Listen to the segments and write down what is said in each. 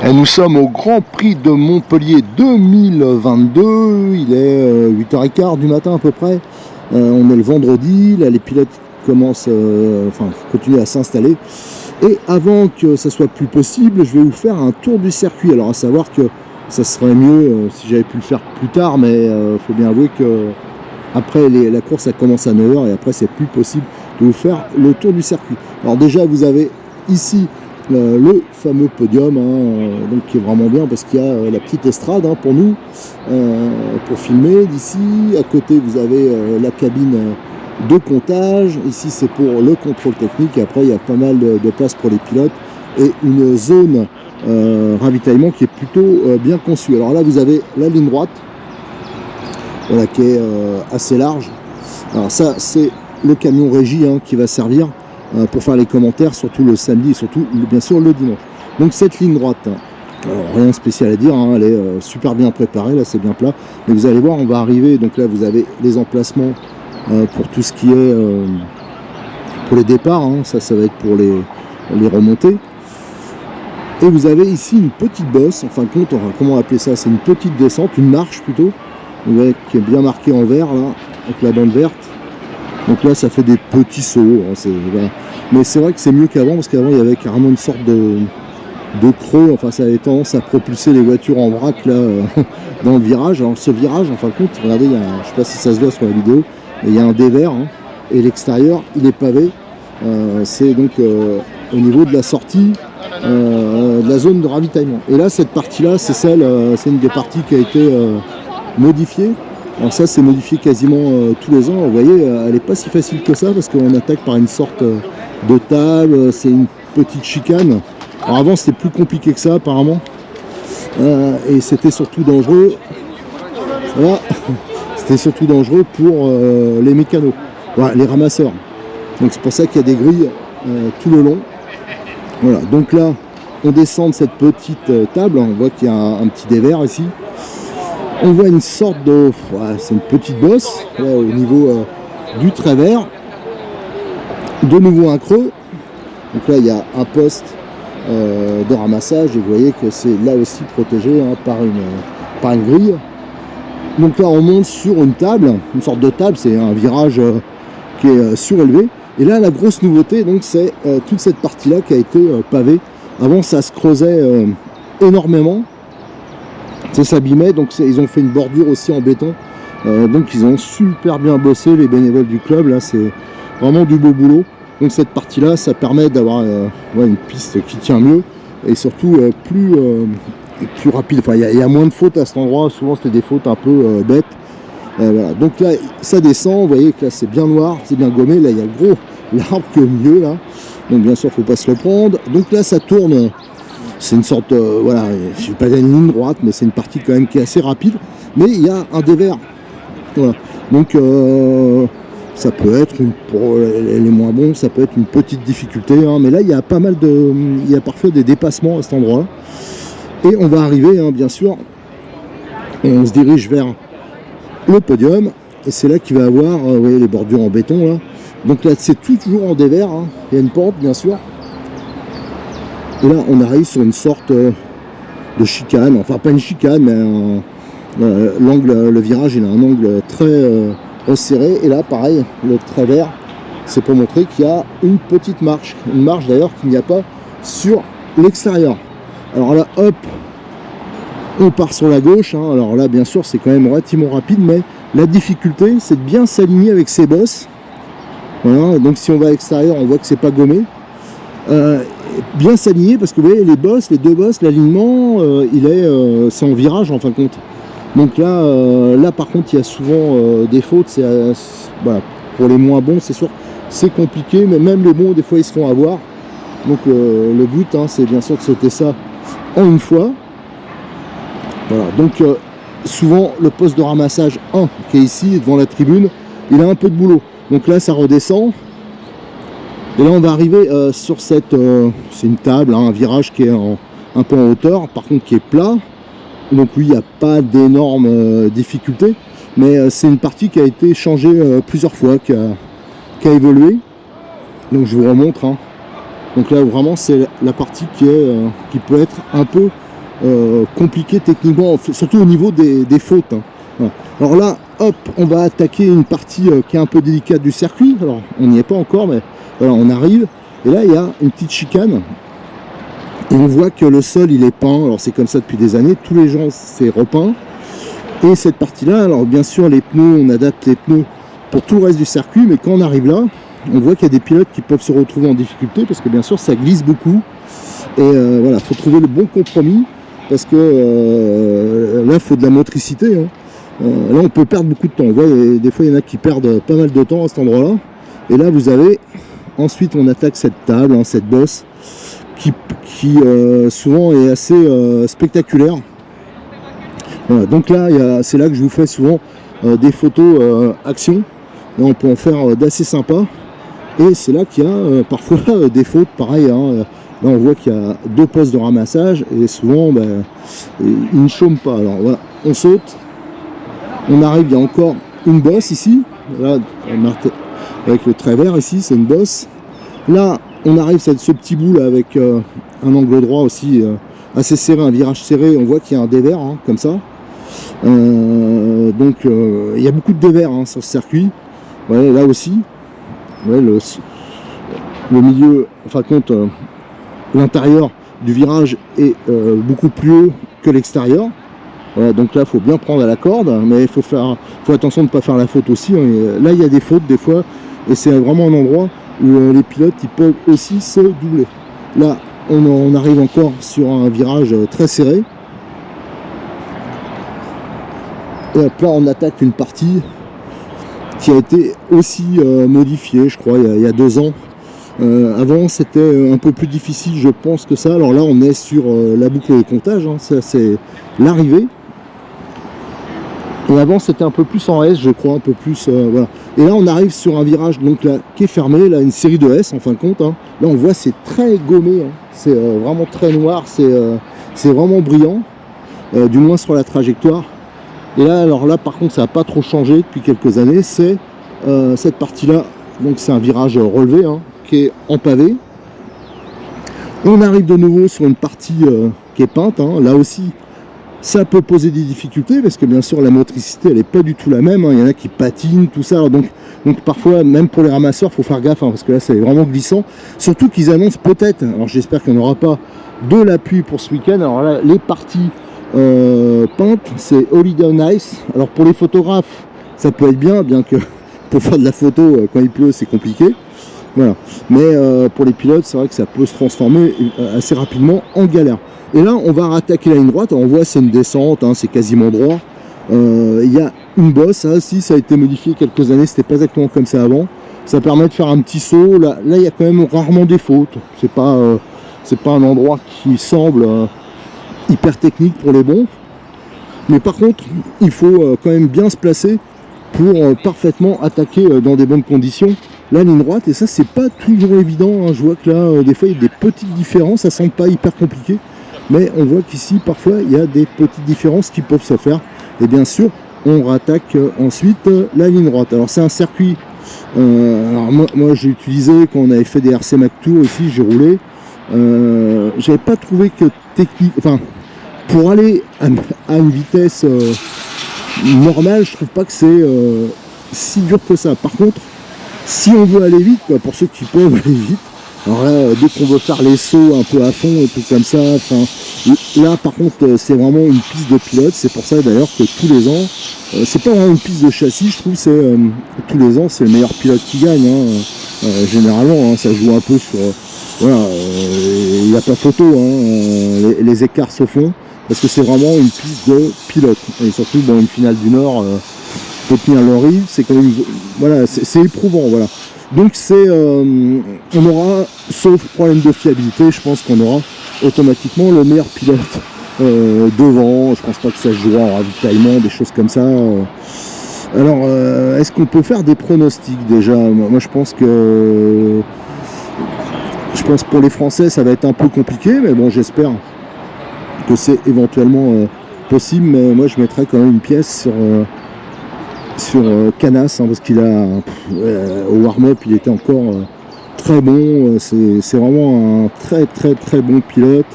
Et nous sommes au Grand Prix de Montpellier 2022, il est 8h15 du matin à peu près, on est le vendredi, là les pilotes commencent, continuent à s'installer. Et avant que ça soit plus possible, je vais vous faire un tour du circuit. Alors à savoir que ça serait mieux si j'avais pu le faire plus tard, mais il faut bien avouer que après la course ça commence à 9h et après c'est plus possible de vous faire le tour du circuit. Alors déjà vous avez ici le fameux podium, donc qui est vraiment bien parce qu'il y a la petite estrade pour nous, pour filmer d'ici. À côté vous avez la cabine de comptage, ici c'est pour le contrôle technique, et après il y a pas mal de place pour les pilotes et une zone ravitaillement qui est plutôt bien conçue. Alors là vous avez la ligne droite, voilà, qui est assez large. Alors ça c'est le camion régie qui va servir pour faire les commentaires, surtout le samedi et surtout bien sûr le dimanche. Donc cette ligne droite, alors, rien de spécial à dire, elle est super bien préparée, là c'est bien plat, mais vous allez voir on va arriver, donc là vous avez les emplacements pour tout ce qui est pour les départs, ça va être pour les remontées. Et vous avez ici une petite bosse, en fin de compte, comment appeler ça, c'est une petite descente, une marche plutôt, vous voyez, qui est bien marquée en vert là, avec la bande verte. Donc là ça fait des petits sauts, voilà. Mais c'est vrai que c'est mieux qu'avant, parce qu'avant il y avait carrément une sorte de creux, enfin ça avait tendance à propulser les voitures en vrac là dans le virage. Alors ce virage, en fin de compte, regardez, je ne sais pas si ça se voit sur la vidéo, mais il y a un dévers, et l'extérieur il est pavé, c'est donc au niveau de la sortie de la zone de ravitaillement. Et là cette partie là c'est c'est une des parties qui a été modifiée. Alors ça c'est modifié quasiment tous les ans, vous voyez, elle n'est pas si facile que ça parce qu'on attaque par une sorte de table, c'est une petite chicane. Alors avant c'était plus compliqué que ça apparemment, et c'était surtout dangereux, voilà. C'était surtout dangereux pour les mécanos, voilà, les ramasseurs. Donc c'est pour ça qu'il y a des grilles tout le long. Voilà, donc là on descend de cette petite table, on voit qu'il y a un petit dévers ici. On voit une sorte de... c'est une petite bosse là, au niveau du travers. De nouveau un creux. Donc là il y a un poste de ramassage et vous voyez que c'est là aussi protégé par une grille. Donc là on monte sur une table, une sorte de table, c'est un virage qui est surélevé. Et là la grosse nouveauté, donc c'est toute cette partie là qui a été pavée. Avant ça se creusait énormément. Ça s'abîmait, donc ils ont fait une bordure aussi en béton, donc ils ont super bien bossé les bénévoles du club, là c'est vraiment du beau boulot. Donc cette partie là ça permet d'avoir une piste qui tient mieux et surtout plus rapide. Enfin il y a moins de fautes à cet endroit, souvent c'était des fautes un peu bêtes. Voilà. Donc là ça descend, vous voyez que là c'est bien noir, c'est bien gommé, là il y a le gros l'arbre qui est au milieu là, donc bien sûr faut pas se le prendre. Donc là ça tourne. C'est une sorte, voilà, je ne vais pas dire une ligne droite, mais c'est une partie quand même qui est assez rapide. Mais il y a un dévers. Voilà. Donc ça peut être, pour les moins bons, ça peut être une petite difficulté. Mais là, il y a pas mal il y a parfois des dépassements à cet endroit. Et on va arriver, bien sûr, et on se dirige vers le podium. Et c'est là qu'il va y avoir, vous voyez, les bordures en béton. Là. Donc là, c'est toujours en dévers. Il y a une pente, bien sûr. Et là on arrive sur une sorte de chicane, enfin pas une chicane, mais l'angle, le virage il a un angle très resserré. Et là pareil, le travers, c'est pour montrer qu'il y a une petite marche. Une marche d'ailleurs qu'il n'y a pas sur l'extérieur. Alors là hop, on part sur la gauche, alors là bien sûr c'est quand même relativement rapide, mais la difficulté c'est de bien s'aligner avec ces bosses. Voilà, donc si on va à l'extérieur on voit que c'est pas gommé. Bien s'aligner parce que vous voyez les deux bosses, l'alignement c'est en virage en fin de compte. Donc là par contre il y a souvent des fautes, voilà, pour les moins bons c'est sûr c'est compliqué, mais même les bons des fois ils se font avoir. Donc le but c'est bien sûr de sauter ça en une fois. Voilà, donc souvent le poste de ramassage 1 qui est ici devant la tribune, il a un peu de boulot. Donc là ça redescend. Et là on va arriver sur c'est une table, un virage qui est un peu en hauteur, par contre qui est plat. Donc oui, il n'y a pas d'énormes difficultés, mais c'est une partie qui a été changée plusieurs fois, qui a évolué. Donc je vous remontre. Donc là vraiment c'est la partie qui peut être un peu compliqué techniquement, surtout au niveau des fautes. Hein. Voilà. Alors là, hop, on va attaquer une partie qui est un peu délicate du circuit. Alors, on n'y est pas encore, mais voilà, on arrive. Et là, il y a une petite chicane. Et on voit que le sol, il est peint. Alors, c'est comme ça depuis des années. Tous les gens, c'est repeint. Et cette partie-là, alors bien sûr, les pneus, on adapte les pneus pour tout le reste du circuit. Mais quand on arrive là, on voit qu'il y a des pilotes qui peuvent se retrouver en difficulté parce que bien sûr, ça glisse beaucoup. Et voilà, il faut trouver le bon compromis. Parce que là, il faut de la motricité. Hein. Là, on peut perdre beaucoup de temps. On voit, des fois, il y en a qui perdent pas mal de temps à cet endroit-là. Et là, vous avez... Ensuite, on attaque cette table, hein, cette bosse, qui souvent est assez spectaculaire. Voilà, donc là, c'est là que je vous fais souvent des photos action. Là, on peut en faire d'assez sympa. Et c'est là qu'il y a parfois des fautes, pareil. Hein. Là, on voit qu'il y a 2 postes de ramassage et souvent, ben, ils ne chôment pas. Alors voilà, on saute. On arrive, il y a encore une bosse ici. Là, avec le trait vert ici, c'est une bosse. Là, on arrive, ce petit bout là, avec un angle droit aussi assez serré, un virage serré. On voit qu'il y a un dévers, hein, comme ça. Donc, il y a beaucoup de dévers hein, sur ce circuit. Ouais, là aussi. Ouais, le milieu, enfin compte, l'intérieur du virage est beaucoup plus haut que l'extérieur. Voilà, donc là, il faut bien prendre à la corde, mais il faut attention de ne pas faire la faute aussi. Hein. Là, il y a des fautes des fois, et c'est vraiment un endroit où les pilotes ils peuvent aussi se doubler. Là, on arrive encore sur un virage très serré. Et hop, là, on attaque une partie qui a été aussi modifiée, je crois, il y a 2 ans. Avant, c'était un peu plus difficile, je pense, que ça. Alors là, on est sur la boucle de comptage, hein. Ça, c'est l'arrivée. Et avant, c'était un peu plus en S, je crois, un peu plus... voilà. Et là, on arrive sur un virage donc, là, qui est fermé, là, une série de S, en fin de compte. Hein. Là, on voit, c'est très gommé. Hein. C'est vraiment très noir, c'est vraiment brillant, du moins sur la trajectoire. Et là, alors là, par contre, ça n'a pas trop changé depuis quelques années. C'est cette partie-là, donc c'est un virage relevé, hein, qui est en pavé. On arrive de nouveau sur une partie qui est peinte, hein. Là aussi, ça peut poser des difficultés parce que bien sûr la motricité elle n'est pas du tout la même, hein. Il y en a qui patinent, tout ça. Alors donc parfois même pour les ramasseurs il faut faire gaffe hein, parce que là c'est vraiment glissant. Surtout qu'ils annoncent peut-être, alors j'espère qu'il n'y en aura pas, de la pluie pour ce week-end. Alors là les parties peintes c'est Holiday on Ice. Alors pour les photographes ça peut être bien que pour faire de la photo quand il pleut c'est compliqué. Voilà. Mais pour les pilotes c'est vrai que ça peut se transformer assez rapidement en galère. Et là, on va rattaquer la ligne droite. On voit, c'est une descente, hein, c'est quasiment droit. Il y a une bosse, ça aussi, ça a été modifié quelques années. C'était pas exactement comme ça avant. Ça permet de faire un petit saut. Là, il y a quand même rarement des fautes. C'est pas un endroit qui semble hyper technique pour les bons. Mais par contre, il faut quand même bien se placer pour parfaitement attaquer dans des bonnes conditions la ligne droite. Et ça, c'est pas toujours évident. Hein. Je vois que là, des fois, il y a des petites différences. Ça semble pas hyper compliqué. Mais on voit qu'ici, parfois, il y a des petites différences qui peuvent se faire. Et bien sûr, on rattaque ensuite la ligne droite. Alors, c'est un circuit. Alors moi j'ai utilisé, quand on avait fait des RC Mac Tour ici, j'ai roulé. J'avais pas trouvé que technique. Enfin, pour aller à une vitesse normale, je trouve pas que c'est si dur que ça. Par contre, si on veut aller vite, quoi, pour ceux qui peuvent aller vite, alors là, dès qu'on veut faire les sauts un peu à fond et tout comme ça, enfin, là par contre c'est vraiment une piste de pilote. C'est pour ça d'ailleurs que tous les ans, c'est pas vraiment une piste de châssis, je trouve, c'est tous les ans c'est le meilleur pilote qui gagne, hein. Généralement, hein, ça joue un peu sur, voilà, il n'y a pas photo, hein, les écarts se font, parce que c'est vraiment une piste de pilote. Et surtout dans une finale du Nord, faut tenir le rythme, c'est quand même, voilà, c'est éprouvant, voilà. Donc on aura, sauf problème de fiabilité, je pense qu'on aura automatiquement le meilleur pilote devant. Je pense pas que ça se jouera en ravitaillement, des choses comme ça. Alors, est-ce qu'on peut faire des pronostics déjà? Moi, je pense pour les Français, ça va être un peu compliqué, mais bon, j'espère que c'est éventuellement possible. Mais moi, je mettrais quand même une pièce sur Canas, hein, parce qu'il a au warm-up il était encore très bon. C'est vraiment un très très très bon pilote.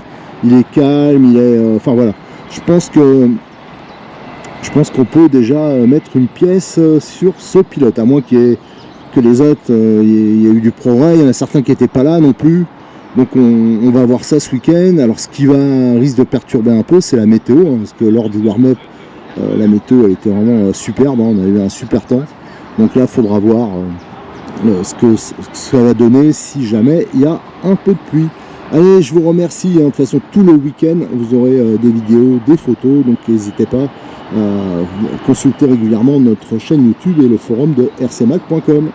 il est calme, il est, enfin voilà. Je pense qu'on peut déjà mettre une pièce sur ce pilote, à moins que les autres, il y a eu du progrès, il y en a certains qui n'étaient pas là non plus. Donc on va voir ça ce week-end. Alors ce qui risque de perturber un peu, c'est la météo, hein, parce que lors du warm-up, la météo elle était vraiment superbe, hein, on a eu un super temps. Donc là, il faudra voir ce que ça va donner si jamais il y a un peu de pluie. Allez, je vous remercie, hein, de toute façon tout le week-end, vous aurez des vidéos, des photos, donc n'hésitez pas à consulter régulièrement notre chaîne YouTube et le forum de rcmac.com.